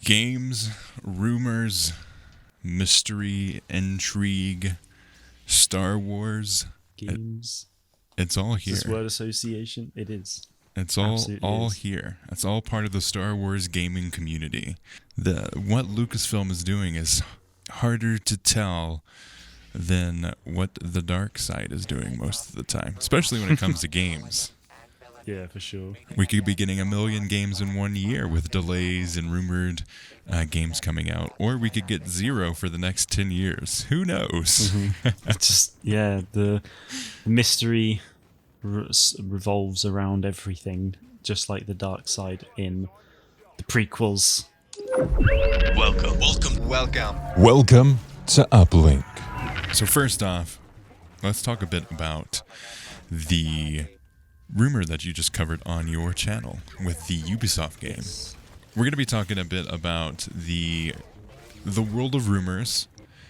Games, rumors, mystery, intrigue, Star Wars. Games. It's all here. This word association. It is. It's Absolutely all is. here. It's all part of the Star Wars gaming community. What Lucasfilm is doing is harder to tell than what the dark side is doing most of the time, especially when it comes to games. Yeah, for sure. We could be getting 1 million games in 1 year with delays and rumored games coming out, or we could get 0 for the next 10 years. Who knows? The mystery revolves around everything, just like the dark side in the prequels. Welcome to Uplink. So first off, let's talk a bit about the rumor that you just covered on your channel with the Ubisoft game. We're going to be talking a bit about the world of rumors.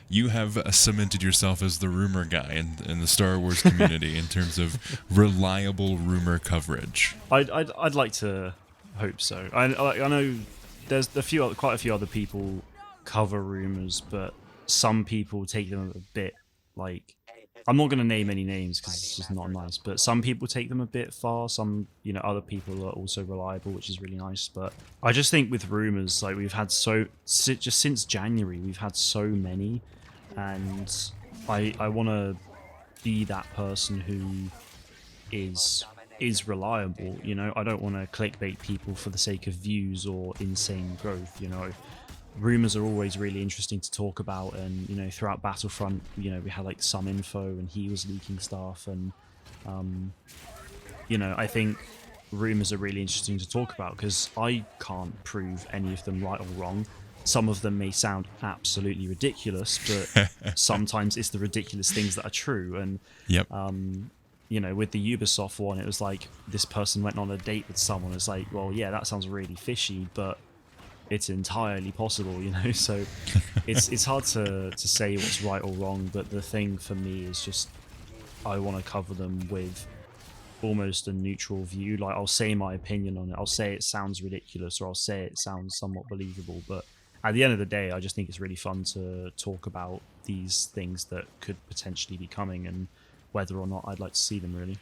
You have cemented yourself as the rumor guy in the Star Wars community in terms of reliable rumor coverage. I'd like to hope so. I know there's quite a few other people cover rumors, but some people take them a bit like, I'm not going to name any names because it's just not nice, but some people take them a bit far. Some, other people are also reliable, which is really nice. But I just think with rumors, like we've had just since January, we've had so many, and I want to be that person who is reliable. I don't want to clickbait people for the sake of views or insane growth. Rumors are always really interesting to talk about, and throughout Battlefront, we had like some info, and he was leaking stuff, and I think rumors are really interesting to talk about because I can't prove any of them right or wrong. Some of them may sound absolutely ridiculous, but sometimes it's the ridiculous things that are true. And Yep. With the Ubisoft one, it was like this person went on a date with someone. It's like, well, yeah, that sounds really fishy, but it's entirely possible, so it's hard to say what's right or wrong. But the thing for me is just I want to cover them with almost a neutral view. Like, I'll say my opinion on it, I'll say it sounds ridiculous, or I'll say it sounds somewhat believable, but at the end of the day, I just think it's really fun to talk about these things that could potentially be coming and whether or not I'd like to see them, really.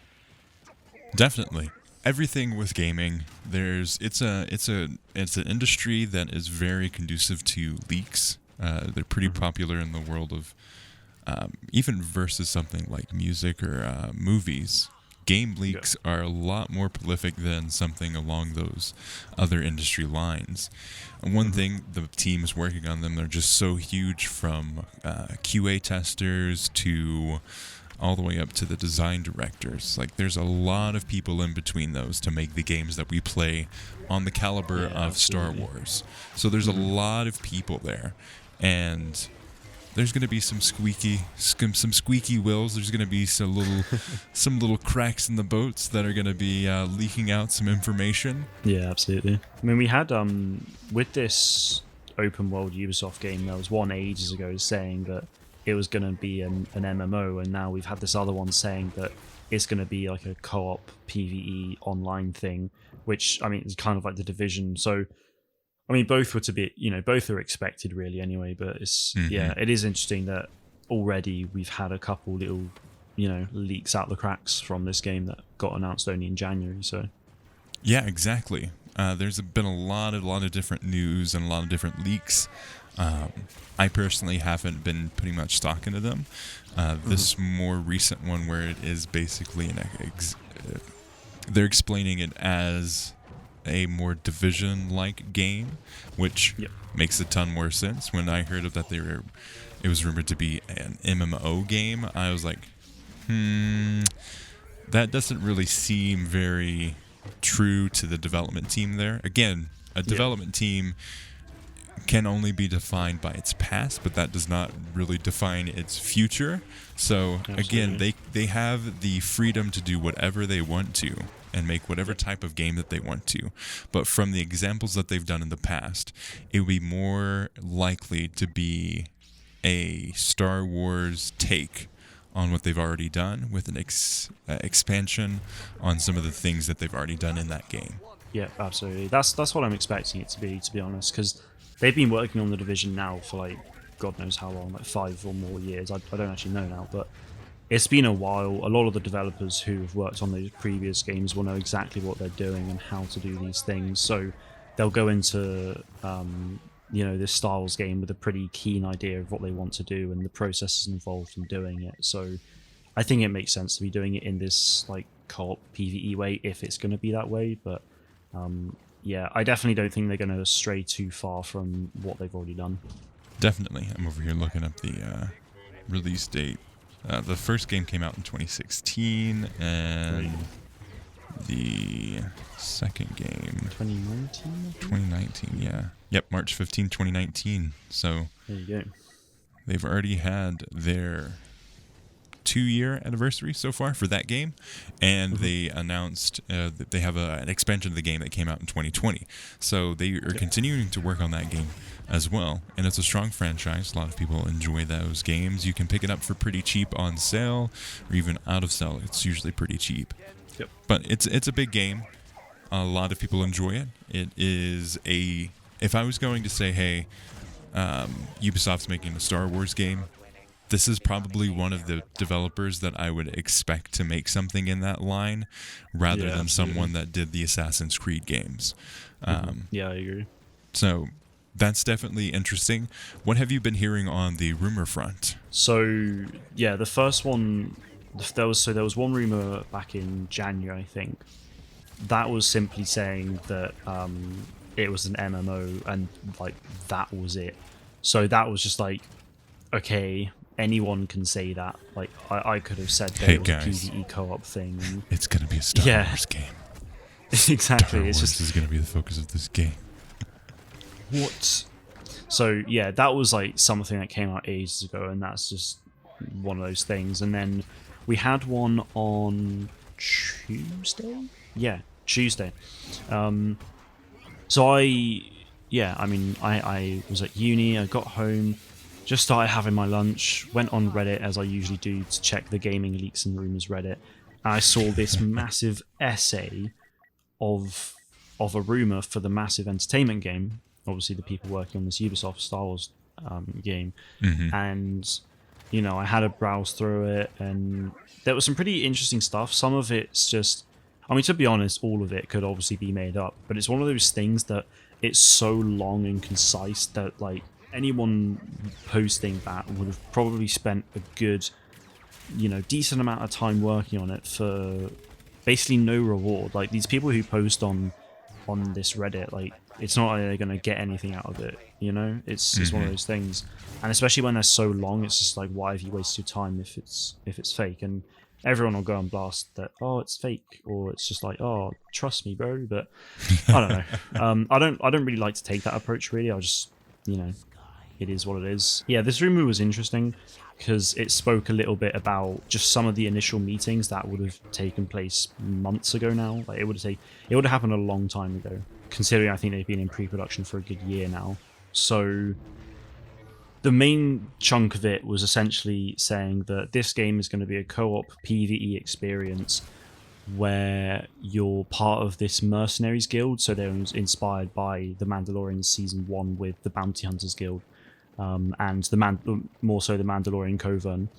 Definitely. Everything with gaming, it's an industry that is very conducive to leaks. They're pretty popular in the world of even versus something like music or movies. Game leaks are a lot more prolific than something along those other industry lines. And one thing, the team is working on them. They're just so huge, from QA testers to all the way up to the design directors. Like, there's a lot of people in between those to make the games that we play on the caliber of Star Wars. So there's a lot of people there, and there's going to be some squeaky wheels. There's going to be some little cracks in the boats that are going to be leaking out some information. Yeah, absolutely. I mean, we had with this open world Ubisoft game, there was one ages ago saying that it was going to be an MMO, and now we've had this other one saying that it's going to be like a co-op PvE online thing, which, I mean, is kind of like the Division. So, I mean, both were to be, both are expected really anyway, but it's, it is interesting that already we've had a couple little, leaks out the cracks from this game that got announced only in January, so. Yeah, exactly. There's been a lot of different news and a lot of different leaks. I personally haven't been putting much stock into them. This more recent one, where it is basically they're explaining it as a more Division-like game, which makes a ton more sense. When I heard of that it was rumored to be an MMO game, I was like, that doesn't really seem very true to the development team there. Again, a development team can only be defined by its past, but that does not really define its future. So again, they have the freedom to do whatever they want to and make whatever type of game that they want to. But from the examples that they've done in the past, it would be more likely to be a Star Wars take on what they've already done, with an expansion on some of the things that they've already done in that game. Yeah, absolutely. That's what I'm expecting it to be honest, because they've been working on the Division now for like God knows how long, like 5 or more years. I don't actually know now, but it's been a while. A lot of the developers who have worked on those previous games will know exactly what they're doing and how to do these things. So they'll go into this Styles game with a pretty keen idea of what they want to do and the processes involved in doing it. So I think it makes sense to be doing it in this like co-op PvE way if it's going to be that way. But yeah, I definitely don't think they're going to stray too far from what they've already done. Definitely. I'm over here looking up the release date. The first game came out in 2016, and the second game... 2019? 2019, yeah. Yep, March 15, 2019. So there you go. They've already had their 2-year anniversary so far for that game, and they announced that they have an expansion of the game that came out in 2020. So they are continuing to work on that game as well, and it's a strong franchise. A lot of people enjoy those games. You can pick it up for pretty cheap on sale, or even out of sale. It's usually pretty cheap. Yep. But it's a big game. A lot of people enjoy it. It is a... If I was going to say, hey, Ubisoft's making a Star Wars game, this is probably one of the developers that I would expect to make something in that line, rather than someone that did the Assassin's Creed games. Yeah, I agree. So that's definitely interesting. What have you been hearing on the rumor front? So yeah, the first one, there was one rumor back in January, I think. That was simply saying that it was an MMO and like that was it. So that was just like, okay, anyone can say that. Like I could have said that it was guys, a PvE co-op thing. It's gonna be a Star Wars game. Exactly. Star Wars it's just is gonna be the focus of this game. What? So yeah, that was like something that came out ages ago, and that's just one of those things. And then we had one on Tuesday. Yeah, Tuesday. So I was at uni. I got home, just started having my lunch, went on Reddit as I usually do to check the gaming leaks and rumors Reddit, and I saw this massive essay of a rumor for the massive entertainment game. Obviously, the people working on this Ubisoft Star Wars game, and I had a browse through it, and there was some pretty interesting stuff. Some of it's just, I mean, to be honest, all of it could obviously be made up, but it's one of those things that it's so long and concise that like anyone posting that would have probably spent a good, decent amount of time working on it for basically no reward. Like these people who post on this Reddit, like it's not like they're gonna get anything out of it. It's one of those things, and especially when they're so long, it's just like, why have you wasted your time if it's fake? And everyone will go and blast that, oh, it's fake, or it's just like, oh, trust me, bro. But I don't know. I don't really like to take that approach. Really, I just, it is what it is. Yeah, this rumor was interesting because it spoke a little bit about just some of the initial meetings that would have taken place months ago now. Like it would have happened a long time ago, considering I think they've been in pre-production for a good year now. So the main chunk of it was essentially saying that this game is going to be a co-op PvE experience where you're part of this mercenaries guild. So they're inspired by the Mandalorian Season 1 with the Bounty Hunters Guild, and more so the Mandalorian Coven.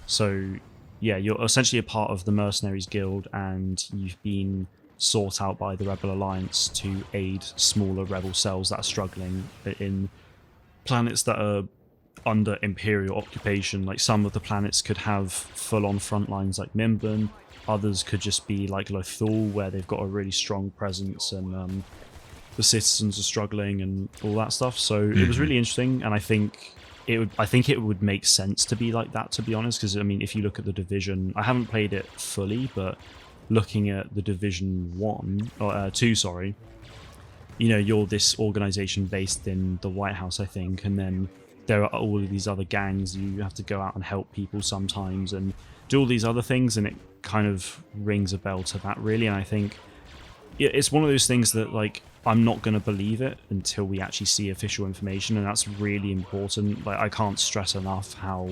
So yeah, you're essentially a part of the Mercenaries Guild, and you've been sought out by the Rebel Alliance to aid smaller rebel cells that are struggling in planets that are under Imperial occupation. Like some of the planets could have full-on front lines like Mimban, others could just be like Lothal, where they've got a really strong presence and the citizens are struggling and all that stuff. So it was really interesting, and I think it would make sense to be like that, to be honest, because I mean, if you look at the Division, I haven't played it fully, but looking at the Division 2, sorry, you're this organization based in the White House, I think, and then there are all of these other gangs. You have to go out and help people sometimes and do all these other things, and it kind of rings a bell to that, really. And I think it's one of those things that, like, I'm not going to believe it until we actually see official information, and that's really important. Like, I can't stress enough how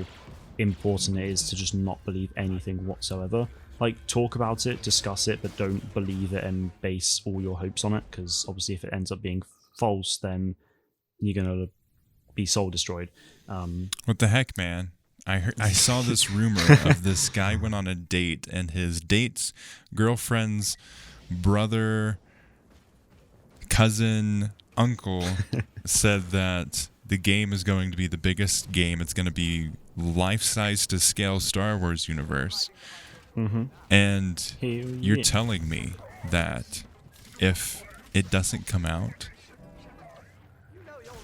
important it is to just not believe anything whatsoever. Like, talk about it, discuss it, but don't believe it and base all your hopes on it, because obviously if it ends up being false, then you're gonna be soul destroyed. What the heck, man? I saw this rumor of this guy went on a date, and his date's girlfriend's brother, cousin, uncle said that the game is going to be the biggest game. It's going to be life-size to scale Star Wars universe. And you're telling me that if it doesn't come out,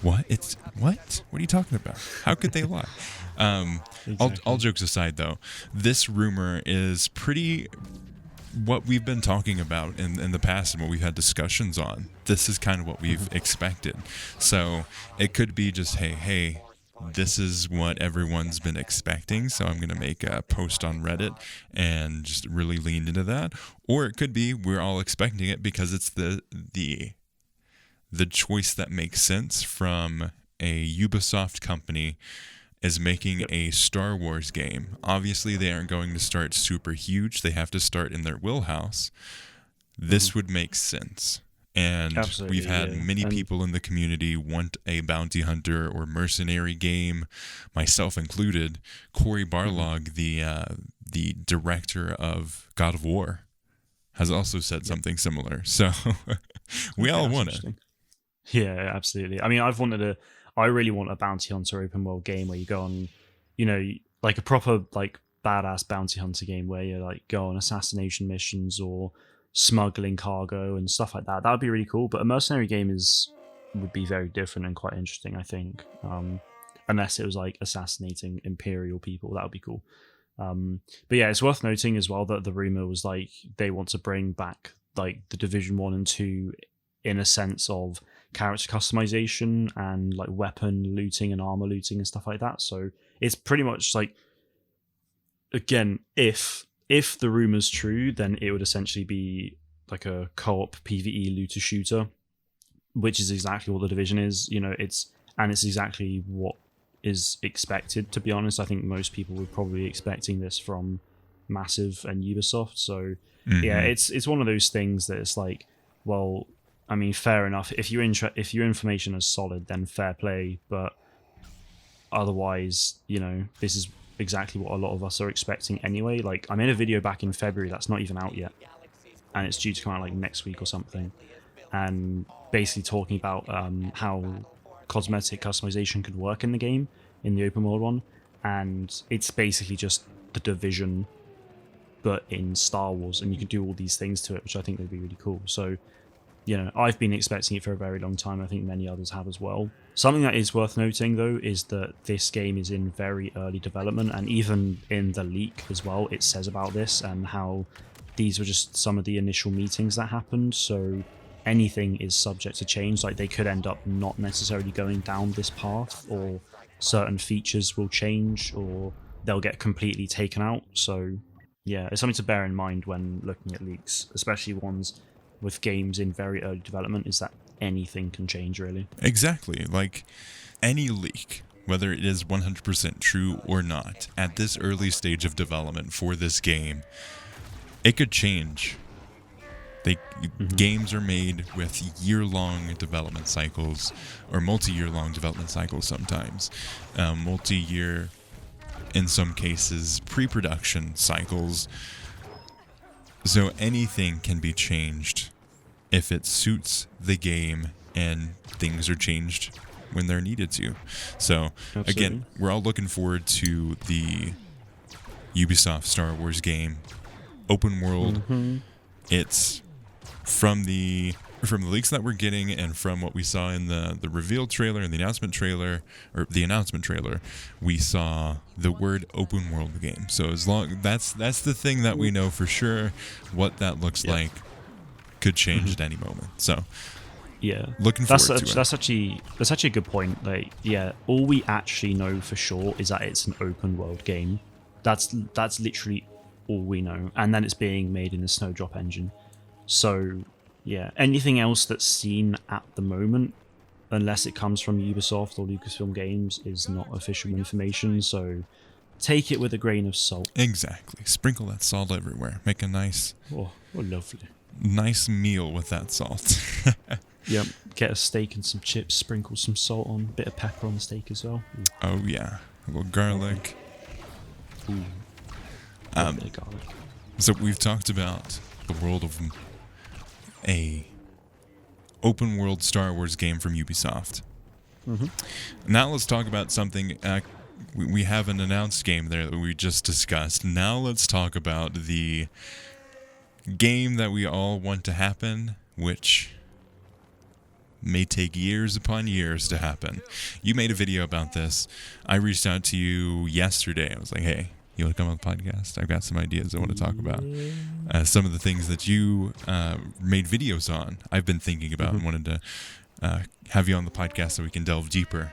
what are you talking about? How could they lie? Exactly. All jokes aside, though, this rumor is pretty what we've been talking about in the past and what we've had discussions on. This is kind of what we've expected. So it could be just, hey, this is what everyone's been expecting, so I'm going to make a post on Reddit and just really lean into that. Or it could be we're all expecting it because it's the choice that makes sense from a Ubisoft company is making a Star Wars game. Obviously, they aren't going to start super huge. They have to start in their wheelhouse. This would make sense. And Absolutely, we've had many people in the community want a bounty hunter or mercenary game, myself included. Cory Barlog, the director of God of War, has also said something similar. So we all want it. Yeah, absolutely. I mean, I really want a bounty hunter open world game where you go on, like a proper like badass bounty hunter game where you like go on assassination missions or smuggling cargo and stuff like that. That would be really cool. But a mercenary game would be very different and quite interesting, I think. Unless it was like assassinating Imperial people, that would be cool. But yeah, it's worth noting as well that the rumor was like they want to bring back like the Division 1 and 2 in a sense of character customization and like weapon looting and armor looting and stuff like that. So it's pretty much like, again, if the rumor's true, then it would essentially be like a co-op PvE looter shooter, which is exactly what the Division is. It's exactly what is expected, to be honest. I think most people were probably expecting this from Massive and Ubisoft. So yeah, it's one of those things that it's like, well, I mean, fair enough. If your information is solid, then fair play. But otherwise, this is exactly what a lot of us are expecting anyway. Like, I made a video back in February that's not even out yet, and it's due to come out like next week or something, and basically talking about how cosmetic customization could work in the game, in the open world one, and it's basically just the Division, but in Star Wars, and you can do all these things to it, which I think would be really cool. So, I've been expecting it for a very long time. I think many others have as well. Something that is worth noting, though, is that this game is in very early development, and even in the leak as well, it says about this and how these were just some of the initial meetings that happened. So anything is subject to change. Like, they could end up not necessarily going down this path, or certain features will change, or they'll get completely taken out. So yeah, it's something to bear in mind when looking at leaks, especially ones with games in very early development, is that anything can change, really. Exactly. Like any leak, whether it is 100% true or not, at this early stage of development for this game, it could change. Games are made with year-long development cycles, or multi-year-long development cycles sometimes. Multi-year, in some cases, pre-production cycles. So anything can be changed if it suits the game and things are changed when they're needed to. So, Absolutely. Again, we're all looking forward to the Ubisoft Star Wars game. Open world. It's from the leaks that we're getting and from what we saw in the reveal trailer and the announcement trailer, we saw the word open world game. So as long that's the thing that we know for sure. What that looks like could change at any moment. So yeah, looking forward to it. That's actually a good point. Like, yeah, all we actually know for sure is that it's an open world game. That's literally all we know, and then it's being made in the Snowdrop engine. So yeah, anything else that's seen at the moment, unless it comes from Ubisoft or Lucasfilm Games, is not official information. So take it with a grain of salt. Exactly. Sprinkle that salt everywhere. Make a nice Oh, lovely. nice meal with that salt. Yep. Get a steak and some chips, sprinkle some salt on, bit of pepper on the steak as well. Ooh. Oh yeah, a little garlic. Ooh. A bit of garlic. So we've talked about the world of a open world Star Wars game from Ubisoft. Mm-hmm. Now let's talk about something. We have an announced game there that we just discussed. Now let's talk about the game that we all want to happen, which may take years upon years to happen. You made a video about this. I reached out to you yesterday. I was like, hey, you want to come on the podcast? I've got some ideas I want to talk about. Some of the things that you made videos on, I've been thinking about and wanted to have you on the podcast so we can delve deeper.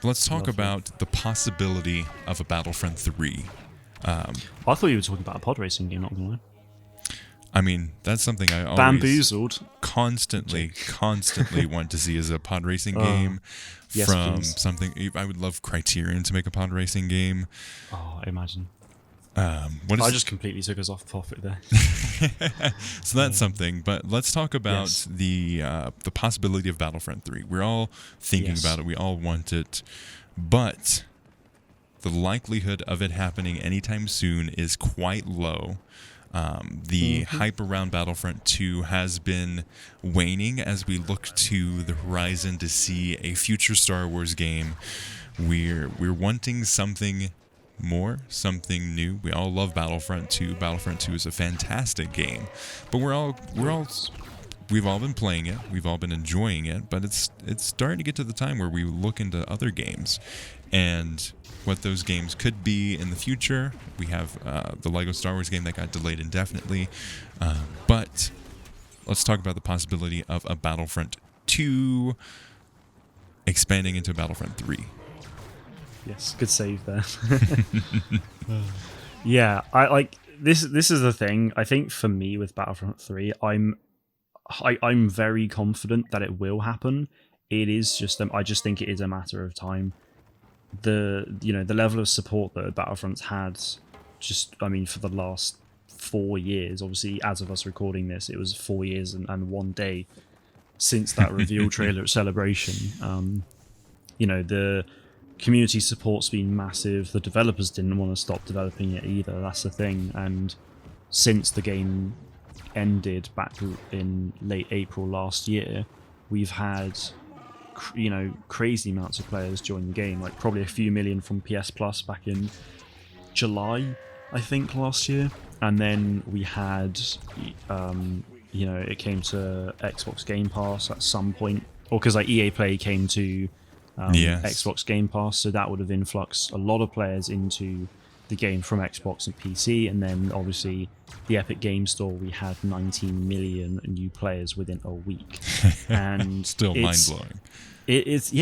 Let's talk about the possibility of a Battlefront 3. I thought you were talking about a pod racing game, not gonna lie. I mean, that's something I always Bamboozled. constantly want to see as a pod racing game. Yes, from please. something, I would love Criterion to make a pod racing game. Oh, I imagine. What is I just completely took us off topic there. So that's something, but let's talk about Yes. the possibility of Battlefront 3. We're all thinking Yes. about it. We all want it, but the likelihood of it happening anytime soon is quite low. The hype around Battlefront 2 has been waning as we look to the horizon to see a future Star Wars game. We're wanting something more, something new. We all love Battlefront 2. Battlefront 2 is a fantastic game, but we've all been playing it. We've all been enjoying it, but it's starting to get to the time where we look into other games and what those games could be in the future. We have the Lego Star Wars game that got delayed indefinitely, but let's talk about the possibility of a Battlefront 2 expanding into Battlefront 3. Yes, good save there. Yeah, I like this. This is the thing. I think for me with Battlefront 3, I'm very confident that it will happen. It is just I just think it is a matter of time. The level of support that Battlefront's had, for the last 4 years. Obviously, as of us recording this, it was 4 years and 1 day since that reveal trailer at Celebration. The community support's been massive. The developers didn't want to stop developing it either. That's the thing. And since the game ended back in late April last year, we've had crazy amounts of players join the game. Like probably a few million from PS Plus back in July, I think, last year. And then we had it came to Xbox Game Pass at some point, or because EA Play came to Xbox Game Pass, so that would have influxed a lot of players into the game from Xbox and PC. And then obviously the Epic Game Store, we had 19 million new players within a week. And Still mind-blowing. It's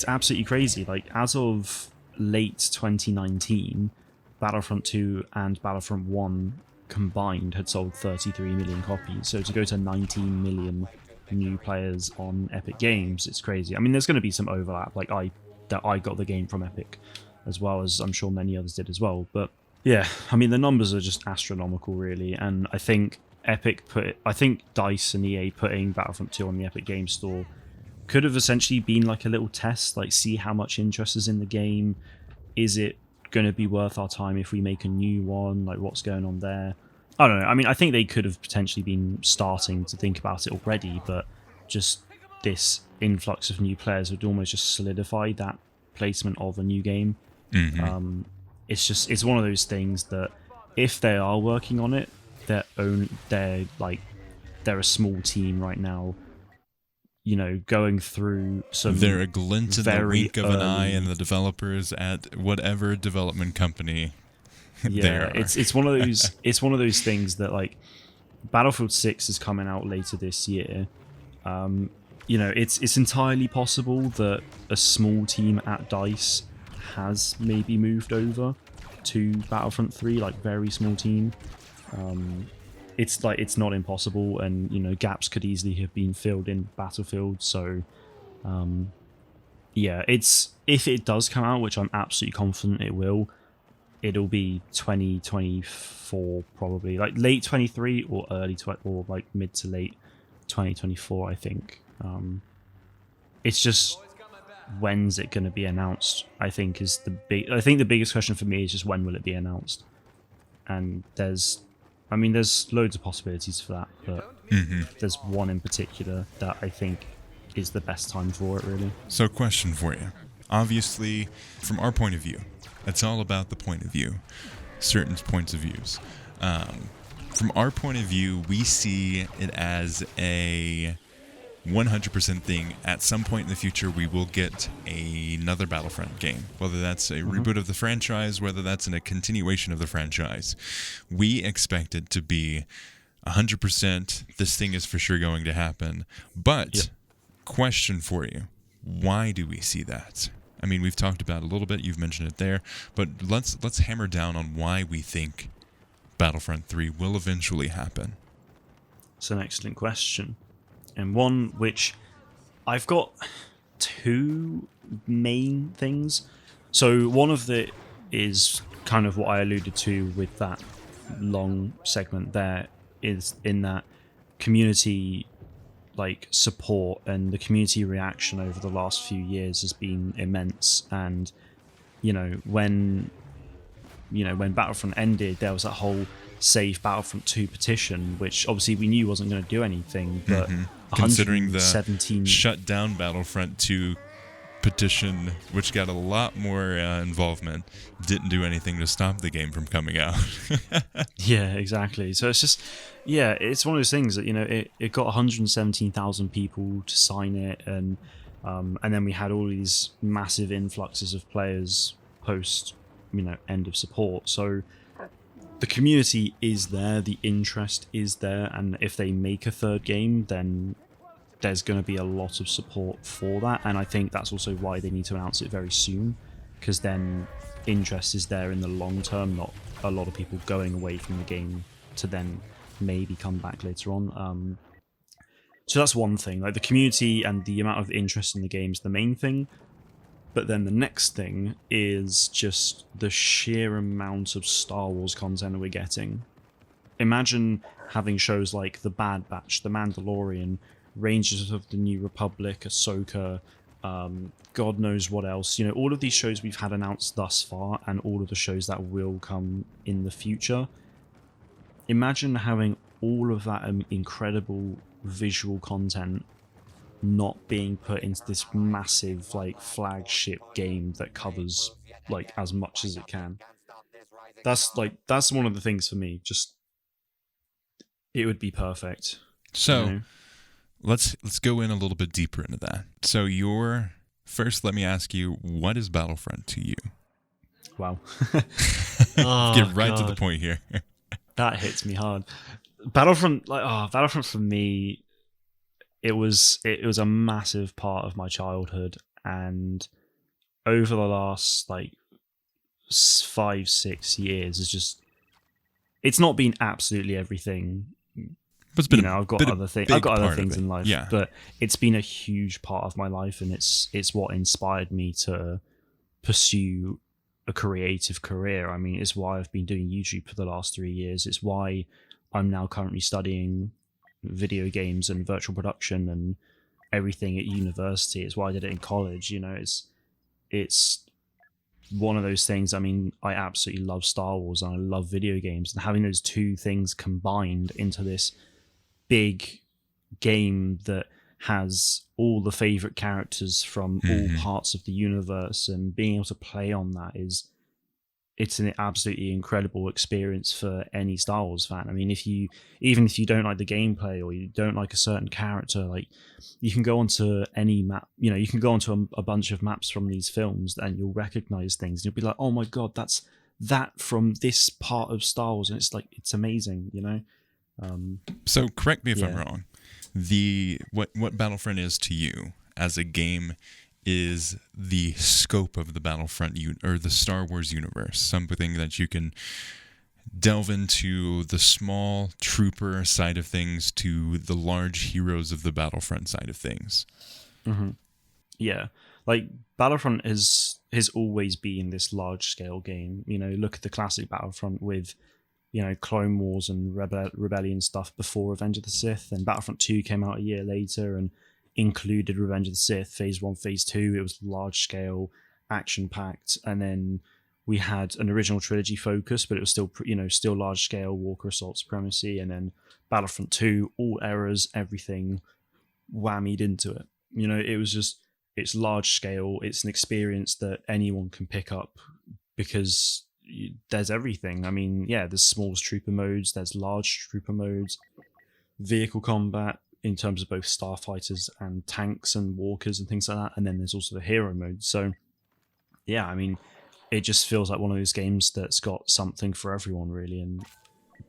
absolutely crazy. Like, as of late 2019, Battlefront 2 and Battlefront 1 combined had sold 33 million copies. So to go to 19 million new players on Epic Games, it's crazy. I mean, there's going to be some overlap. Like I got the game from Epic, as well as I'm sure many others did as well. But yeah, I mean, the numbers are just astronomical, really. And I think DICE and EA putting Battlefront 2 on the Epic Games Store could have essentially been like a little test, like see how much interest is in the game. Is it going to be worth our time if we make a new one? Like, what's going on there? I don't know. I mean, I think they could have potentially been starting to think about it already, but just this influx of new players would almost just solidify that placement of a new game. Mm-hmm. It's one of those things that if they are working on it, they're a small team right now, going through some. They're a glint in the wink of an eye, and early- the developers at whatever development company. Yeah, it's one of those things that, like, Battlefield 6 is coming out later this year. It's entirely possible that a small team at DICE has maybe moved over to Battlefront 3, like very small team. It's not impossible, and gaps could easily have been filled in Battlefield. So if it does come out, which I'm absolutely confident it will, it'll be 2024 probably, like late 23 or early or like mid to late 2024, I think. It's just, when's it going to be announced? I think the biggest question for me is just, when will it be announced? And there's loads of possibilities for that, but there's one in particular that I think is the best time for it, really. So, question for you. Obviously, from our point of view, it's all about the point of view, certain points of views. From our point of view, we see it as a 100% thing. At some point in the future, we will get another Battlefront game, whether that's a reboot of the franchise, whether that's in a continuation of the franchise. We expect it to be 100%. This thing is for sure going to happen. But question for you: why do we see that? I mean, we've talked about it a little bit. You've mentioned it there, but let's hammer down on why we think Battlefront 3 will eventually happen. It's an excellent question, and one which I've got two main things. So one of it is kind of what I alluded to with that long segment there, is in that community support, and the community reaction over the last few years has been immense. And when Battlefront ended, there was that whole Save Battlefront 2 petition, which obviously we knew wasn't going to do anything, but considering the shut down Battlefront 2 petition, which got a lot more involvement, didn't do anything to stop the game from coming out. Yeah, exactly. So it's just, it's one of those things that it got 117,000 people to sign it, and then we had all these massive influxes of players post end of support. So the community is there, the interest is there, and if they make a third game, then there's going to be a lot of support for that. And I think that's also why they need to announce it very soon, because then interest is there in the long term, not a lot of people going away from the game to then maybe come back later on. So that's one thing, the community and the amount of interest in the game is the main thing. But then the next thing is just the sheer amount of Star Wars content we're getting. Imagine having shows like The Bad Batch, The Mandalorian, Rangers of the New Republic, Ahsoka, God knows what else. All of these shows we've had announced thus far, and all of the shows that will come in the future. Imagine having all of that incredible visual content not being put into this massive flagship game that covers as much as it can. That's one of the things for me. Just, it would be perfect. So let's go in a little bit deeper into that. So first, let me ask you, what is Battlefront to you? Wow. Get right to the point here. That hits me hard. Battlefront for me, it was a massive part of my childhood, and over the last 5-6 years, it's not been absolutely everything. But it's been I've got other things in life, but it's been a huge part of my life, and it's what inspired me to pursue a creative career. I mean, it's why I've been doing YouTube for the last 3 years. It's why I'm now currently studying video games and virtual production and everything at university. It's why I did it in college. It's one of those things. I mean, I absolutely love Star Wars and I love video games, and having those two things combined into this big game that has all the favorite characters from all parts of the universe, and being able to play on that it's an absolutely incredible experience for any Star Wars fan. I mean, even if you don't like the gameplay or you don't like a certain character, you can go onto any map, you can go onto a bunch of maps from these films and you'll recognize things. And you'll be like, oh my God, that's that from this part of Star Wars. And it's amazing, So correct me if I'm wrong. What Battlefront is to you as a game is the scope of the Battlefront or the Star Wars universe, something that you can delve into the small trooper side of things to the large heroes of the Battlefront side of things. Mm-hmm. Yeah, Battlefront has always been this large scale game. Look at the classic Battlefront with Clone Wars and Rebellion stuff before Revenge of the Sith, and Battlefront 2 came out a year later, and included Revenge of the Sith, Phase 1, Phase 2. It was large scale, action packed, and then we had an original trilogy focus, but it was still, still large scale, Walker Assault Supremacy, and then Battlefront 2, all eras, everything whammied into it. It was just, it's large scale. It's an experience that anyone can pick up because there's everything. I mean, yeah, there's small trooper modes, there's large trooper modes, vehicle combat in terms of both starfighters and tanks and walkers and things like that, and then there's also the hero mode. So yeah, I mean, it just feels like one of those games that's got something for everyone, really, and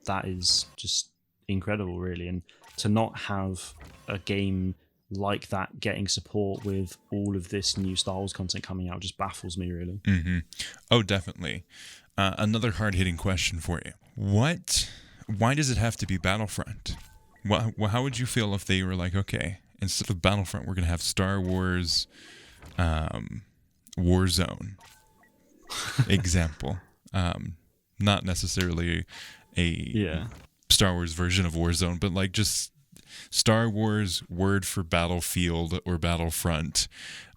that is just incredible, really. And to not have a game like that getting support with all of this new Star Wars content coming out just baffles me, really. Mm-hmm. Oh, definitely. Another hard-hitting question for you. Why does it have to be Battlefront? How would you feel if they were like, okay, instead of Battlefront, we're going to have Star Wars Warzone? Example. Not necessarily a Star Wars version of Warzone, but like just Star Wars word for Battlefield or Battlefront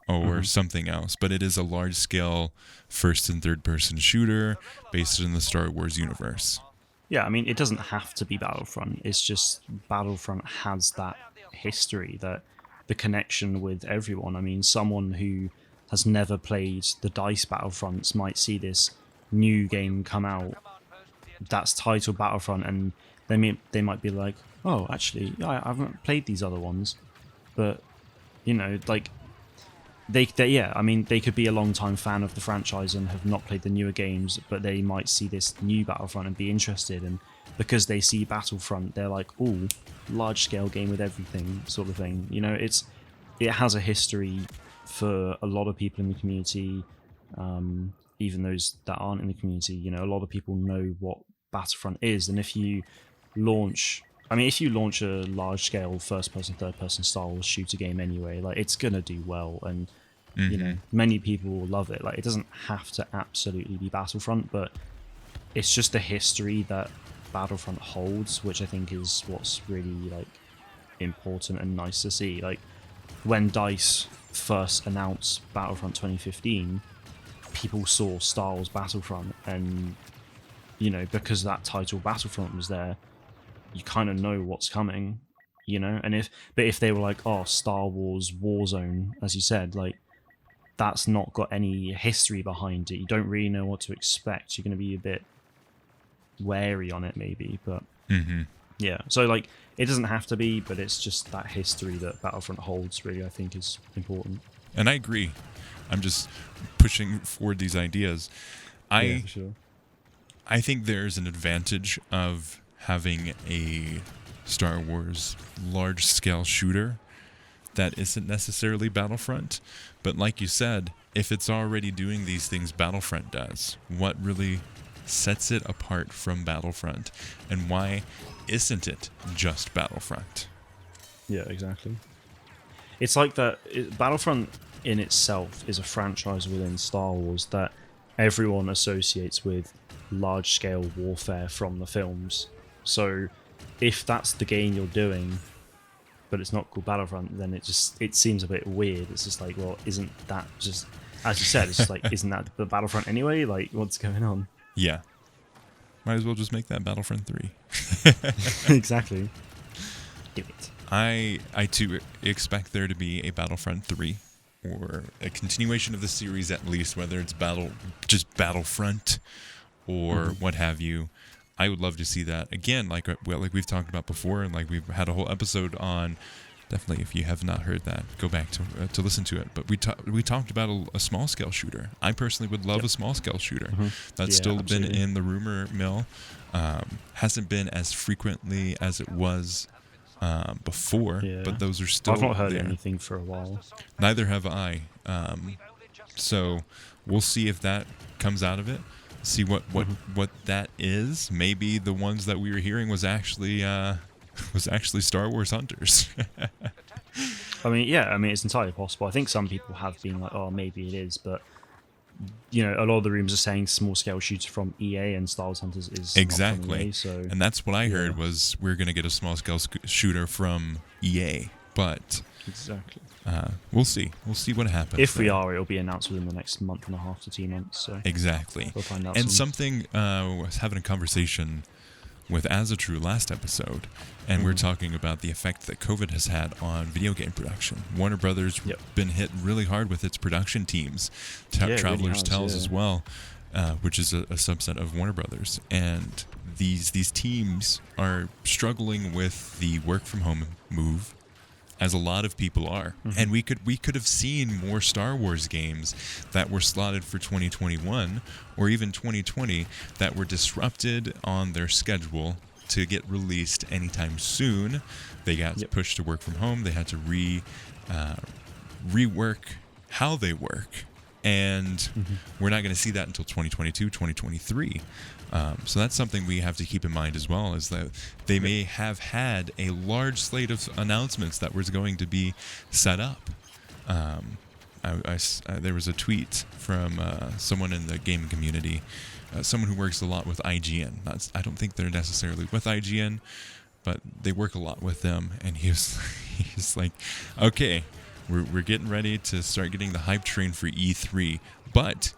or something else. But it is a large-scale first and third-person shooter based in the Star Wars universe. Yeah, I mean, it doesn't have to be Battlefront. It's just Battlefront has that history, that the connection with everyone. I mean, someone who has never played the DICE Battlefronts might see this new game come out that's titled Battlefront, and they might be like, oh, actually, I haven't played these other ones. But, like, they could be a long-time fan of the franchise and have not played the newer games, but they might see this new Battlefront and be interested, and because they see Battlefront, they're like, oh, large-scale game with everything, sort of thing. It has a history for a lot of people in the community, even those that aren't in the community. A lot of people know what Battlefront is, and if you launch a large-scale first-person, third-person Star Wars shooter game anyway, like, it's gonna do well, and many people will love it. Like, it doesn't have to absolutely be Battlefront, but it's just the history that Battlefront holds, which I think is what's really, like, important and nice to see. Like, when DICE first announced Battlefront 2015, people saw Star Wars Battlefront, and because that title Battlefront was there, you kind of know what's coming, and if they were like, oh, Star Wars Warzone, as you said, like, that's not got any history behind it, you don't really know what to expect, you're going to be a bit wary on it maybe, but yeah, so like, it doesn't have to be, but it's just that history that Battlefront holds, really, I think is important. And I agree. I'm just pushing forward these ideas. For sure. I think there's an advantage of having a Star Wars large-scale shooter that isn't necessarily Battlefront. But like you said, if it's already doing these things Battlefront does, what really sets it apart from Battlefront? And why isn't it just Battlefront? Yeah, exactly. It's like that Battlefront in itself is a franchise within Star Wars that everyone associates with large-scale warfare from the films. So if that's the game you're doing, but it's not called Battlefront, then it seems a bit weird. It's just like, well, isn't that just, as you said, it's just like, isn't that the Battlefront anyway? Like, what's going on? Yeah. Might as well just make that Battlefront 3. Exactly. Do it. I too expect there to be a Battlefront 3, or a continuation of the series at least, whether it's just Battlefront or what have you. I would love to see that again, like we've talked about before, and like we've had a whole episode on. Definitely, if you have not heard that, go back to listen to it. But we talked about a small scale shooter. I personally would love a small scale shooter. That's still absolutely been in the rumor mill. Hasn't been as frequently as it was before, but those are still. I've not heard there. anything for a while. Neither have I. So we'll see if that comes out of it. See what that is. Maybe the ones that we were hearing was actually Star Wars Hunters. I mean, it's entirely possible. I think some people have been like, oh, maybe it is, but a lot of the rumors are saying small scale shooter from EA, and Star Wars Hunters is exactly. Not from EA, so and that's what I heard was we're gonna get a small scale shooter from EA. but Exactly. we'll see. We'll see what happens. If we there. are, it'll be announced within the next month and a half to 2 months. So Exactly. we'll find out And soon. something, I was having a conversation with Azatru last episode, and we're talking about the effect that COVID has had on video game production. Warner Brothers been hit really hard with its production teams. Travelers Tales as well, which is a subset of Warner Brothers. And these teams are struggling with the work from home move, as a lot of people are. And we could have seen more Star Wars games that were slotted for 2021 or even 2020 that were disrupted on their schedule to get released anytime soon. They got pushed to work from home. They had to rework how they work. And we're not going to see that until 2022, 2023. So that's something we have to keep in mind as well, is that they may have had a large slate of announcements that was going to be set up. There was a tweet from someone in the gaming community, someone who works a lot with IGN. I don't think they're necessarily with IGN, but they work a lot with them. And he's like, okay, we're getting ready to start getting the hype train for E3, but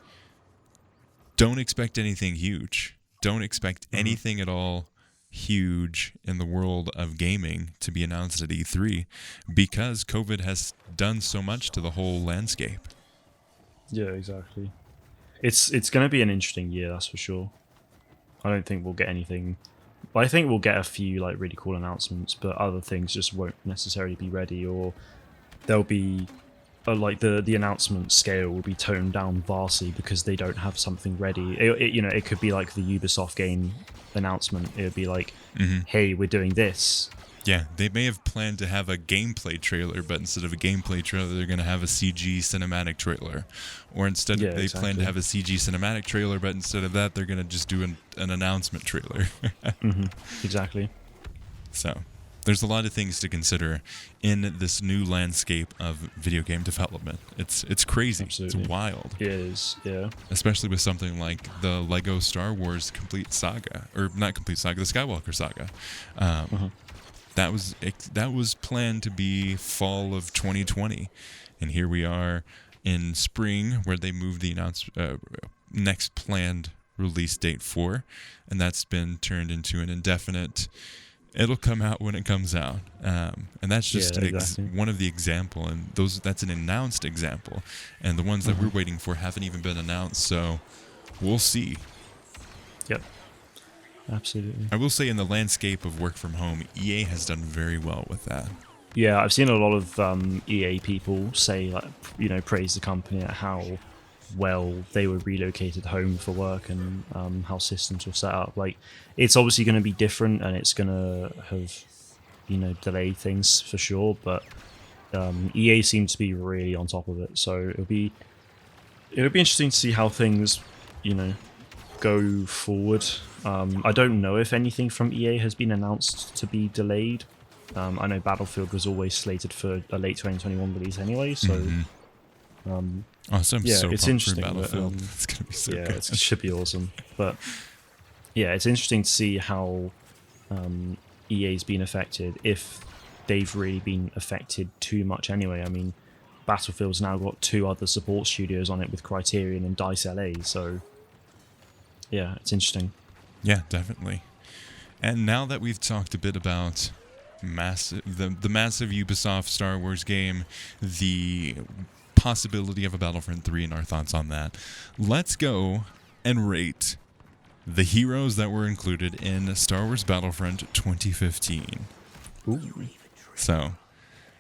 don't expect anything huge. Don't expect anything at all huge in the world of gaming to be announced at E3, because COVID has done so much to the whole landscape. Yeah, exactly. It's going to be an interesting year, that's for sure. I don't think we'll get anything. But I think we'll get a few like really cool announcements, but other things just won't necessarily be ready, or there'll be like the announcement scale will be toned down vastly because they don't have something ready. It could be like the Ubisoft game announcement. It would be like, hey, we're doing this. Yeah, they may have planned to have a gameplay trailer, but instead of a gameplay trailer, they're going to have a CG cinematic trailer. Or instead, they plan to have a CG cinematic trailer, but instead of that, they're going to just do an announcement trailer. Exactly. So there's a lot of things to consider in this new landscape of video game development. It's crazy. Absolutely. It's wild. It is, yeah. Especially with something like the Lego Star Wars Complete Saga, or not Complete Saga, the Skywalker Saga. That was planned to be fall of 2020, and here we are in spring, where they moved the next planned release date for, and that's been turned into an indefinite. It'll come out when it comes out, and that's just one of the example, and that's an announced example, and the ones that we're waiting for haven't even been announced, so we'll see. Yep, absolutely. I will say, in the landscape of work from home, EA has done very well with that. Yeah, I've seen a lot of EA people say, like, praise the company at how well they were relocated home for work, and how systems were set up. Like, it's obviously going to be different, and it's going to have delayed things for sure, but EA seems to be really on top of it, so it'll be interesting to see how things go forward. I don't know if anything from EA has been announced to be delayed. I know Battlefield was always slated for a late 2021 release anyway, so Awesome. Yeah, so it's pumped interesting. for Battlefield. It's gonna be so good. It should be awesome. But yeah, it's interesting to see how EA's been affected, if they've really been affected too much anyway. I mean, Battlefield's now got 2 other support studios on it with Criterion and DICE LA, so yeah, it's interesting. Yeah, definitely. And now that we've talked a bit about the massive Ubisoft Star Wars game, the possibility of a Battlefront 3 and our thoughts on that, let's go and rate the heroes that were included in Star Wars Battlefront 2015. Ooh. So,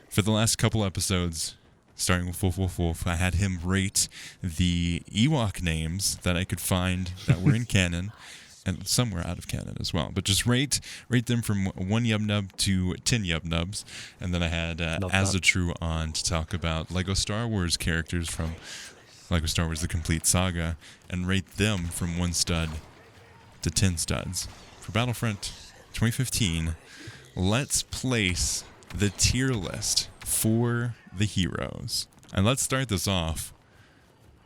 for the last couple episodes, starting with Wolf, I had him rate the Ewok names that I could find that were in canon, and some were out of canon as well. But just rate them from 1 Yub-Nub to 10 Yub-Nubs. And then I had Azatru on to talk about Lego Star Wars characters from Lego Star Wars The Complete Saga, and rate them from 1 stud to 10 studs. For Battlefront 2015, let's place the tier list for the heroes. And let's start this off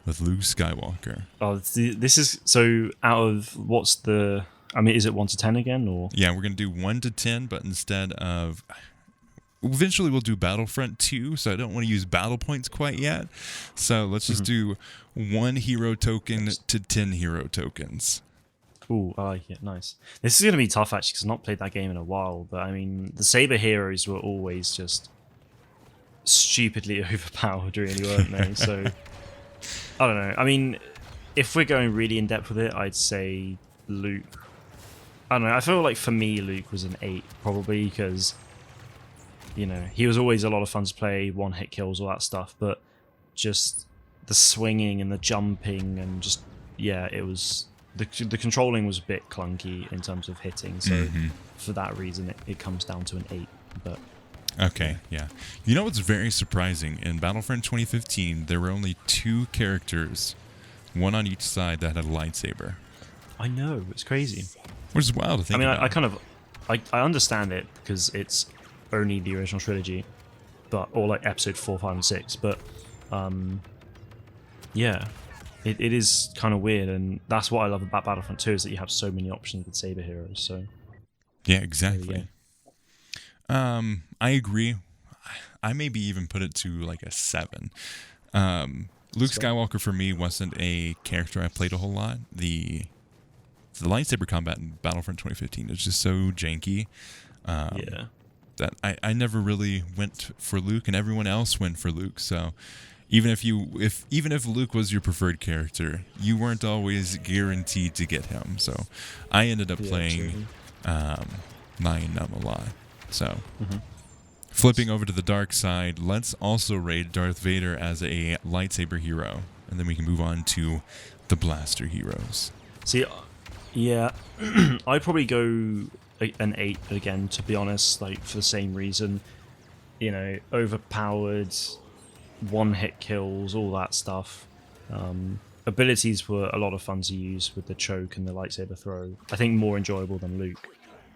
with Luke Skywalker. Oh, this is so out of what's the? I mean, is it 1 to 10 again, or? Yeah, we're gonna do 1 to 10, but instead of eventually we'll do Battlefront 2, so I don't want to use battle points quite yet. So let's just do 1 hero token to 10 hero tokens. Ooh, I like it. Nice. This is going to be tough, actually, because I've not played that game in a while. But, I mean, the Saber heroes were always just stupidly overpowered, really, weren't they? So, I don't know. I mean, if we're going really in-depth with it, I'd say Luke. I don't know. I feel like, for me, Luke was an 8, probably, because, you know, he was always a lot of fun to play, one-hit kills, all that stuff. But just the swinging and the jumping and just, yeah, it was... The controlling was a bit clunky in terms of hitting, so for that reason it comes down to an 8. But okay, yeah. You know what's very surprising? In Battlefront 2015, there were only 2 characters, one on each side, that had a lightsaber. I know, it's crazy. Which is wild to think about. I kind of... I understand it because it's only the original trilogy, or like episode 4, 5, and 6, but yeah. It is kind of weird, and that's what I love about Battlefront 2 is that you have so many options with Saber heroes. So, yeah, exactly. I agree. I maybe even put it to like a 7. Luke Skywalker for me wasn't a character I played a whole lot. The lightsaber combat in Battlefront 2015 is just so janky. That I never really went for Luke, and everyone else went for Luke. So. Even if Luke was your preferred character, you weren't always guaranteed to get him. So, I ended up playing Nien Nunb a lot. So, flipping over to the dark side, let's also rate Darth Vader as a lightsaber hero, and then we can move on to the blaster heroes. See, yeah, I'd probably go an 8 again, to be honest. Like for the same reason, you know, overpowered. One-hit kills, all that stuff. Abilities were a lot of fun to use with the choke and the lightsaber throw. I think more enjoyable than Luke.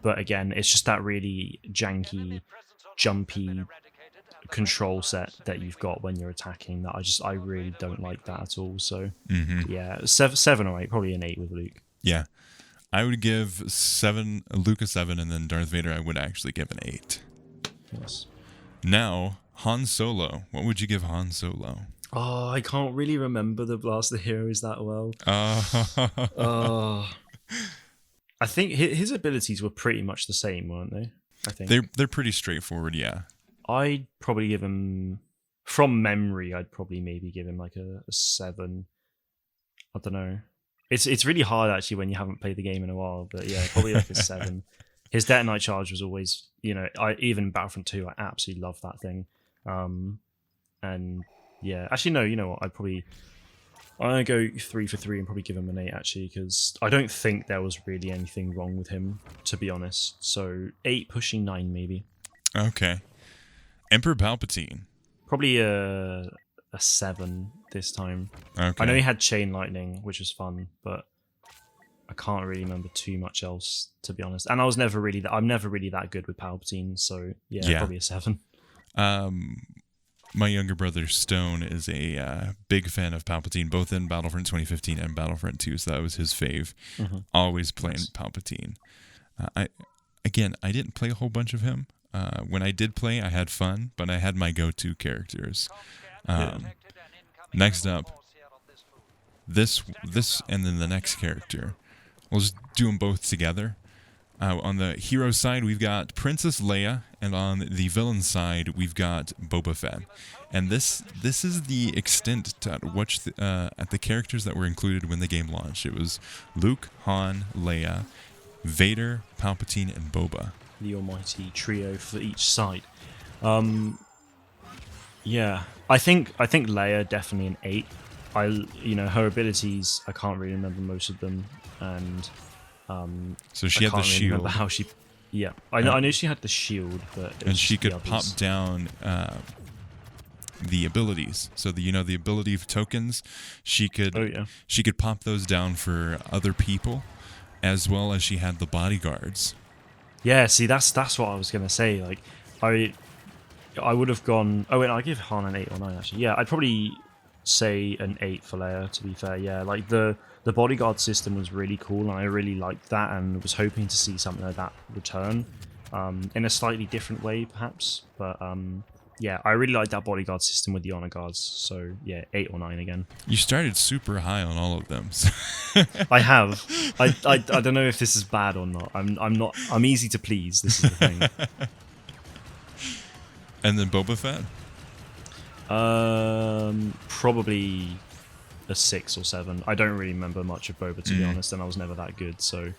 But again, it's just that really janky, jumpy control set that you've got when you're attacking that I really don't like that at all. So yeah, 7 or 8, probably an 8 with Luke. Yeah. I would give Luke a 7, and then Darth Vader I would actually give an 8. Yes. Now, Han Solo. What would you give Han Solo? Oh, I can't really remember the Blaster Heroes that well. I think his abilities were pretty much the same, weren't they? I think they're pretty straightforward, yeah. I'd probably give him, from memory, I'd probably maybe give him like a 7. I don't know. It's really hard actually when you haven't played the game in a while, but yeah, probably like a 7. His Detonite charge was always, you know, even Battlefront 2, I absolutely love that thing. And yeah, actually no, you know what? I'm gonna go 3 for 3 and probably give him an 8 actually, because I don't think there was really anything wrong with him, to be honest. So 8 pushing 9 maybe. Okay. Emperor Palpatine. Probably a 7 this time. Okay. I know he had chain lightning, which was fun, but I can't really remember too much else, to be honest. And I'm never really that good with Palpatine, so yeah. Probably a 7. My younger brother Stone is a big fan of Palpatine, both in Battlefront 2015 and Battlefront 2, so that was his fave. Always playing Palpatine. I didn't play a whole bunch of him. When I did play, I had fun, but I had my go-to characters. Next up, this and then the next character. We'll just do them both together. On the hero side, we've got Princess Leia, and on the villain side, we've got Boba Fett. And this is the extent at the characters that were included when the game launched. It was Luke, Han, Leia, Vader, Palpatine, and Boba. The almighty trio for each side. Yeah, I think Leia definitely an 8. Her abilities, I can't really remember most of them, and so she had the shield. How she? Yeah, I know she had the shield, but and she could pop down the abilities. So the ability of tokens, she could pop those down for other people, as well as she had the bodyguards. Yeah, see, that's what I was gonna say. Like, I would have gone. Oh wait, I give Han an 8 or 9 actually. Yeah, I'd probably say an 8 for Leia. To be fair, yeah, like the bodyguard system was really cool, and I really liked that, and was hoping to see something like that return. in a slightly different way, perhaps. But yeah, I really like that bodyguard system with the honor guards. So yeah, 8 or 9 again. You started super high on all of them. I have. I don't know if this is bad or not. I'm easy to please. This is the thing. And then Boba Fett? Probably a 6 or 7. I don't really remember much of Boba, to be honest, and I was never that good. So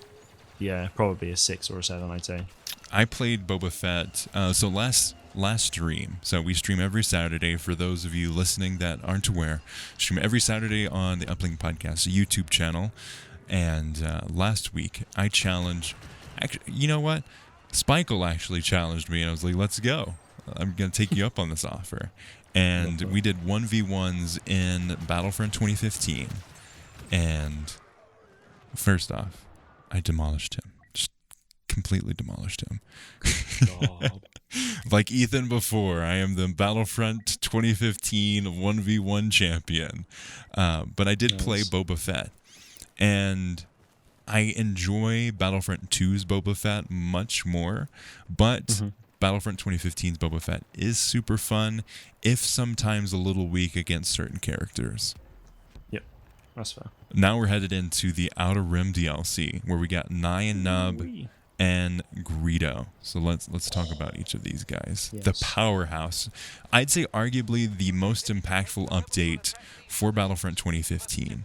yeah, probably a 6 or a 7, I'd say. I played Boba Fett. So last stream. So we stream every Saturday. For those of you listening that aren't aware, stream every Saturday on the Uplink podcast YouTube channel. And last week I challenged. Actually, you know what? Spike'll actually challenged me, and I was like, "Let's go! I'm gonna take you up on this offer." And we did 1v1s in Battlefront 2015. And first off, I demolished him. Completely demolished him. Like Ethan before, I am the Battlefront 2015 1v1 champion. But I did play Boba Fett. And I enjoy Battlefront 2's Boba Fett much more. But Battlefront 2015's Boba Fett is super fun, if sometimes a little weak against certain characters. Yep, that's fair. Now we're headed into the Outer Rim DLC, where we got Nye and Nub and Greedo. So let's talk about each of these guys. Yes. The powerhouse. I'd say arguably the most impactful update for Battlefront 2015.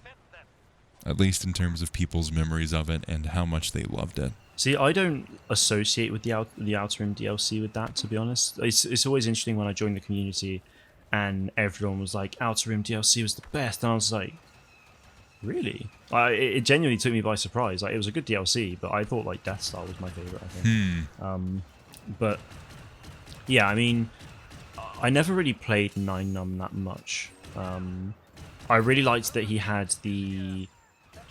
At least in terms of people's memories of it and how much they loved it. See, I don't associate with the Outer Rim DLC with that, to be honest. It's always interesting when I joined the community and everyone was like, Outer Rim DLC was the best. And I was like, really? It genuinely took me by surprise. Like, it was a good DLC, but I thought like Death Star was my favorite, I think. But yeah, I mean, I never really played Nine Num that much. I really liked that he had the,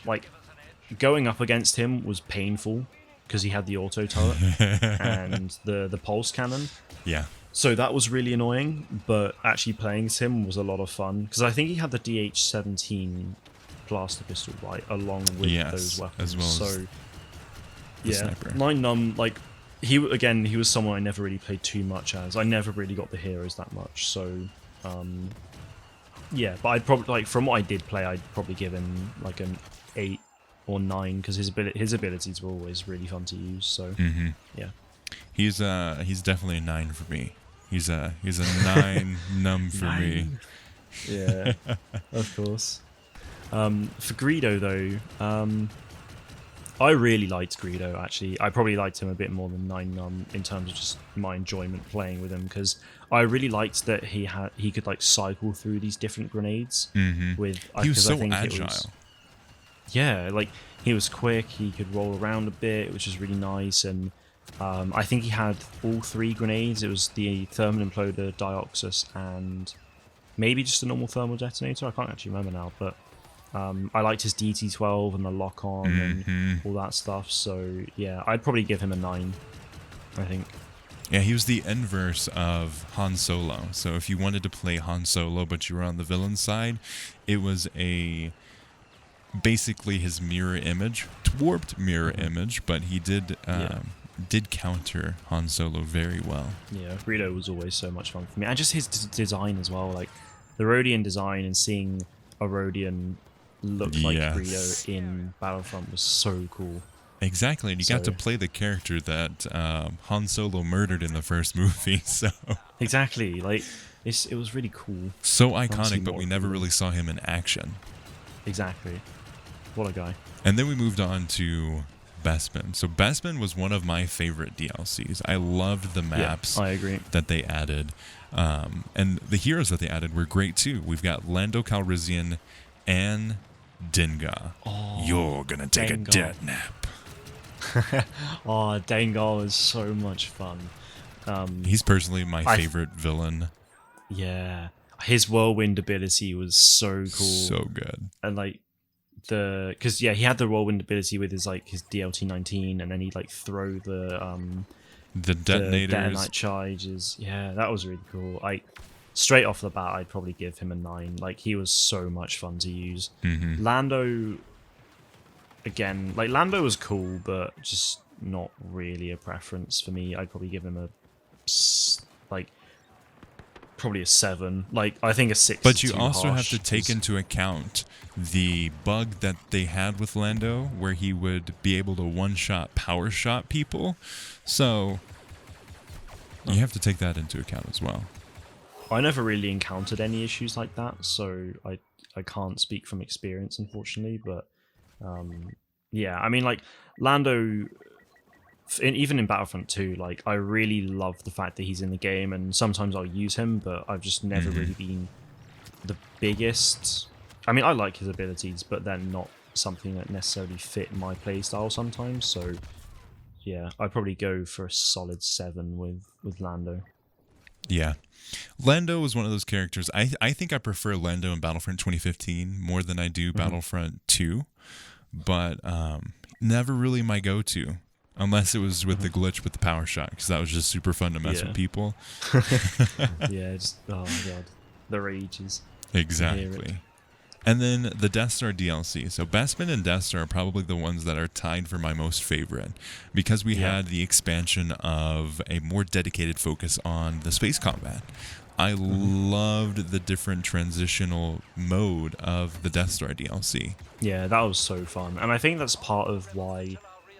like, going up against him was painful because he had the auto turret and the pulse cannon. Yeah. So that was really annoying, but actually playing as him was a lot of fun because I think he had the DH-17 blaster pistol, right, along with those weapons. As well as the sniper. Nine Num, like, he was someone I never really played too much as. I never really got the heroes that much, so yeah. But I'd probably, like, from what I did play, I'd probably give him like an 8 or 9 because his abilities were always really fun to use. So yeah, he's definitely a 9 for me. He's a 9 num for me. Yeah, of course. For Greedo though, I really liked Greedo. Actually, I probably liked him a bit more than Nine Num in terms of just my enjoyment playing with him because I really liked that he could like cycle through these different grenades with. He was so I think agile. Yeah, like he was quick. He could roll around a bit, which was really nice. And I think he had all 3 grenades. It was the thermal imploder, Dioxus, and maybe just a normal thermal detonator. I can't actually remember now, but I liked his DT-12 and the lock-on and all that stuff. So yeah, I'd probably give him a 9, I think. Yeah, he was the inverse of Han Solo. So if you wanted to play Han Solo, but you were on the villain side, it was basically his mirror image, warped mirror image, but he did counter Han Solo very well. Yeah, Greedo was always so much fun for me, and just his design as well, like the Rodian design, and seeing a Rodian look like Greedo in Battlefront was so cool. Exactly, and you got to play the character that Han Solo murdered in the first movie. So exactly, like it was really cool. So iconic, but we never really saw him in action. Exactly. What a guy. And then we moved on to Bespin. So Bespin was one of my favorite DLCs. I loved the maps I agree. that they added. And the heroes that they added were great too. We've got Lando Calrissian and Dengar. Oh, you're gonna take a dirt nap. Oh, Dengar was so much fun. He's personally my favorite villain. Yeah. His whirlwind ability was so cool. So good. And like because he had the whirlwind ability with his like his DLT-19, and then he'd like throw the detonators, the detonite charges. Yeah, that was really cool. Straight off the bat, I'd probably give him a 9. Like, he was so much fun to use. Lando, again, like Lando was cool, but just not really a preference for me. I'd probably give him probably a 7. Like, I think a 6 But is you too also have harsh, to take 'cause- into account the bug that they had with Lando, where he would be able to one-shot power shot people. So you have to take that into account as well. I never really encountered any issues like that, so I can't speak from experience, unfortunately. But yeah, I mean, like, Lando, even in Battlefront 2, like, I really love the fact that he's in the game, and sometimes I'll use him, but I've just never really been the biggest. I mean, I like his abilities, but they're not something that necessarily fit my playstyle sometimes. So yeah, I'd probably go for a solid 7 with Lando. Yeah. Lando was one of those characters. I think I prefer Lando in Battlefront 2015 more than I do Battlefront 2, but never really my go-to. Unless it was with the glitch with the power shot, because that was just super fun to mess with people. Yeah, just, oh my god, the rages. Exactly. And then the Death Star DLC. So Bespin and Death Star are probably the ones that are tied for my most favorite, because we had the expansion of a more dedicated focus on the space combat. I loved the different transitional mode of the Death Star DLC. Yeah, that was so fun. And I think that's part of why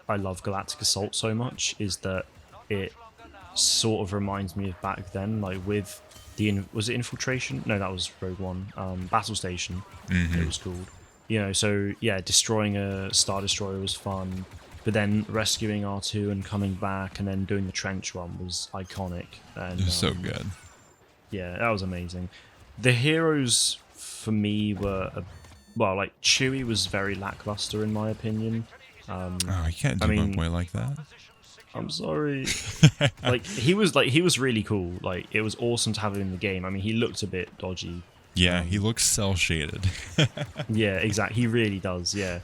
I love Galactic Assault so much, is that it sort of reminds me of back then, like with was it Infiltration? No, that was Rogue One. Battle Station, it was called. You know, so yeah, destroying a Star Destroyer was fun, but then rescuing R2 and coming back and then doing the trench run was iconic. And It was so good. Yeah, that was amazing. The heroes for me were, like, Chewie was very lackluster in my opinion. Oh, you can't do my boy like that. I'm sorry. he was really cool. Like, it was awesome to have him in the game. I mean, he looked a bit dodgy. Yeah, he looks cell-shaded. Yeah, exactly. He really does, yeah.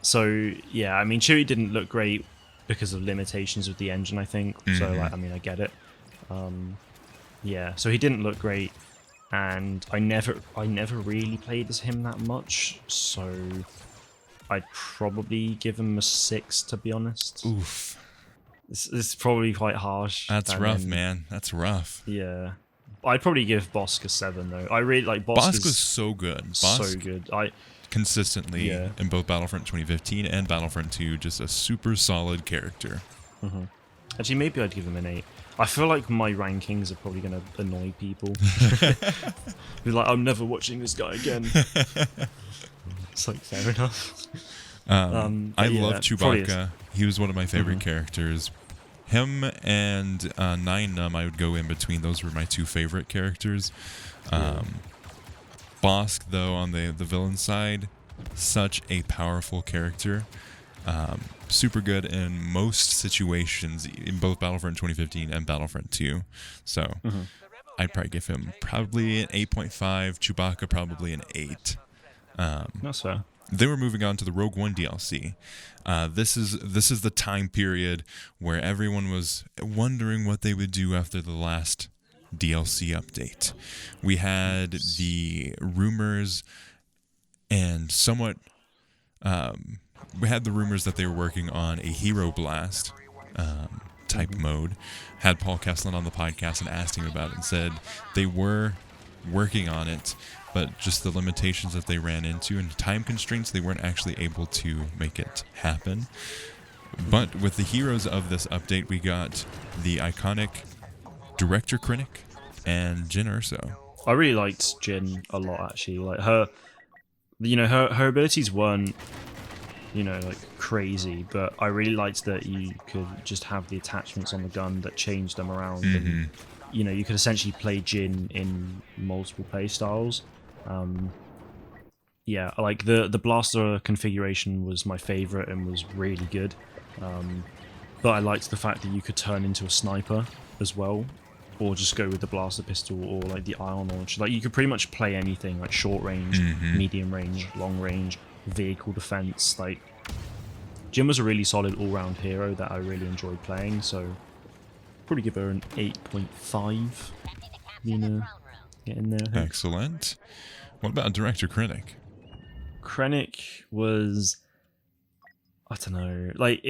So, yeah, I mean, Chewie didn't look great because of limitations with the engine, I think. So, like, I mean, I get it. Yeah, so he didn't look great. And I never really played as him that much, so I'd probably give him a 6, to be honest. Oof. This is probably quite harsh. That's rough, man. That's rough. Yeah. I'd probably give Bosk a 7, though. I really like Bosk. Bosk was so good. Bosk so good. consistently in both Battlefront 2015 and Battlefront 2, just a super solid character. Actually, maybe I'd give him an 8. I feel like my rankings are probably going to annoy people. Be like, I'm never watching this guy again. It's like, fair enough. I love Chewbacca. He was one of my favorite characters. Him and Nine Numb, I would go in between. Those were my two favorite characters. Bosk, though, on the villain side, such a powerful character. Super good in most situations in both Battlefront 2015 and Battlefront 2. So I'd probably give him probably an 8.5. Chewbacca probably an 8. That's fair. They were moving on to the Rogue One DLC. This is the time period where everyone was wondering what they would do after the last DLC update. We had the rumors and somewhat we had the rumors that they were working on a Hero Blast type mode. Had Paul Kesslin on the podcast and asked him about it and said they were working on it, but just the limitations that they ran into and time constraints, they weren't actually able to make it happen. But with the heroes of this update, we got the iconic Director Krennic and Jyn Erso. I really liked Jyn a lot, actually. Like, her abilities weren't, like, crazy, but I really liked that you could just have the attachments on the gun that changed them around, and you could essentially play Jyn in multiple play styles. Yeah, like the blaster configuration was my favorite and was really good. But I liked the fact that you could turn into a sniper as well, or just go with the blaster pistol or like the ion launch. Like, you could pretty much play anything, like short range, medium range, long range, vehicle defense. Like, Jyn was a really solid all-round hero that I really enjoyed playing, so probably give her an 8.5. Get in there. Excellent. What about Director Krennic? Krennic was... I don't know. Like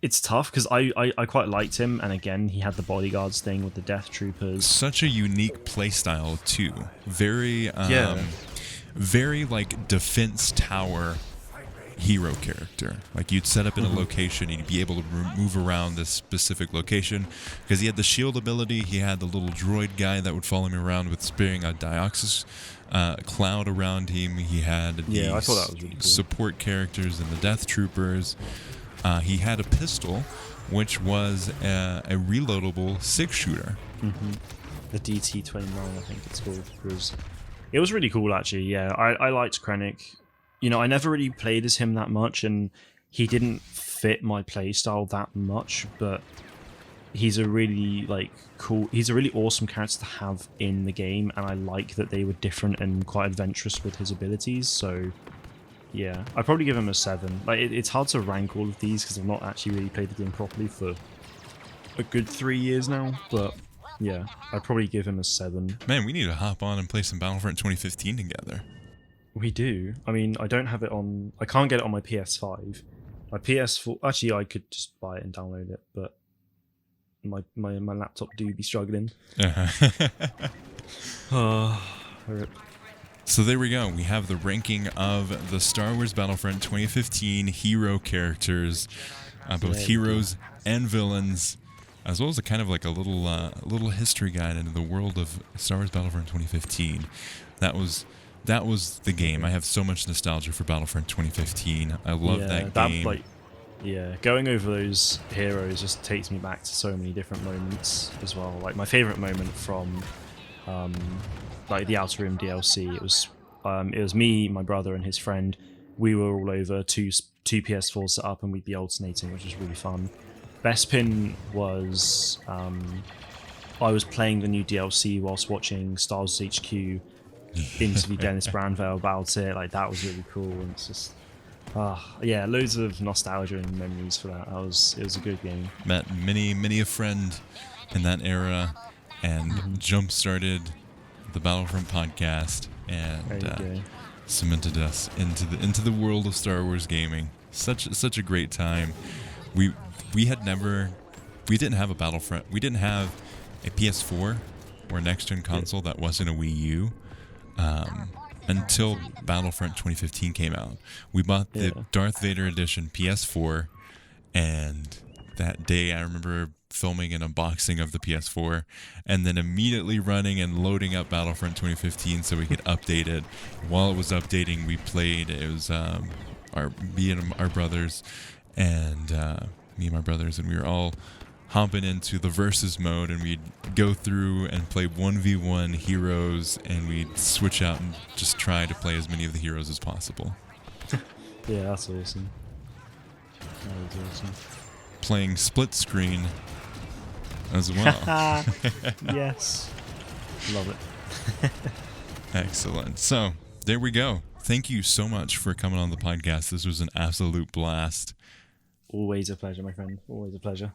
it's tough because I quite liked him, and again he had the bodyguards thing with the Death Troopers. Such a unique playstyle too. Very very like defense tower hero character. Like you'd set up in a location and you'd be able to move around this specific location because he had the shield ability. He had the little droid guy that would follow him around with spearing a Dioxys cloud around him. He had these I thought that was really cool. support characters and the Death Troopers. He had a pistol, which was a reloadable 6-shooter. The DT-29, I think it's called. It was really cool, actually. Yeah, I liked Krennic. You know, I never really played as him that much, and he didn't fit my playstyle that much, but he's a really, like, cool... He's a really awesome character to have in the game, and I like that they were different and quite adventurous with his abilities, so... Yeah, I'd probably give him a 7. Like, it's hard to rank all of these because I've not actually really played the game properly for a good 3 years now, but... Yeah, I'd probably give him a 7. Man, we need to hop on and play some Battlefront 2015 together. We do. I mean, I don't have it on... I can't get it on my PS5. My PS4... Actually, I could just buy it and download it, but my laptop do be struggling. Rip. So there we go. We have the ranking of the Star Wars Battlefront 2015 hero characters, both heroes and villains, as well as a kind of like a little history guide into the world of Star Wars Battlefront 2015. That was the game. I have so much nostalgia for Battlefront 2015. I love that game. Going over those heroes just takes me back to so many different moments as well. Like my favorite moment from like the Outer Rim DLC, it was me, my brother, and his friend. We were all over two PS4s set up, and we'd be alternating, which was really fun. Bespin was I was playing the new DLC whilst watching Star Wars HQ interview Dennis Branville about it. Like that was really cool, and it's just loads of nostalgia and memories for that. It was a good game. Met many a friend in that era, and jump-started the Battlefront podcast, and cemented us into the world of Star Wars gaming. Such a great time. We didn't have a Battlefront. We didn't have a PS4 or next-gen console that wasn't a Wii U until Battlefront 2015 came out. We bought the Darth Vader edition PS4, and that day I remember filming an unboxing of the PS4 and then immediately running and loading up Battlefront 2015 so we could update it. While it was updating, we played. It was me and my brothers, and we were all hopping into the versus mode, and we'd go through and play 1v1 heroes, and we'd switch out and just try to play as many of the heroes as possible. Yeah, that's awesome. That was awesome. Playing split screen as well. Yes. Love it. Excellent. So, there we go. Thank you so much for coming on the podcast. This was an absolute blast. Always a pleasure, my friend. Always a pleasure.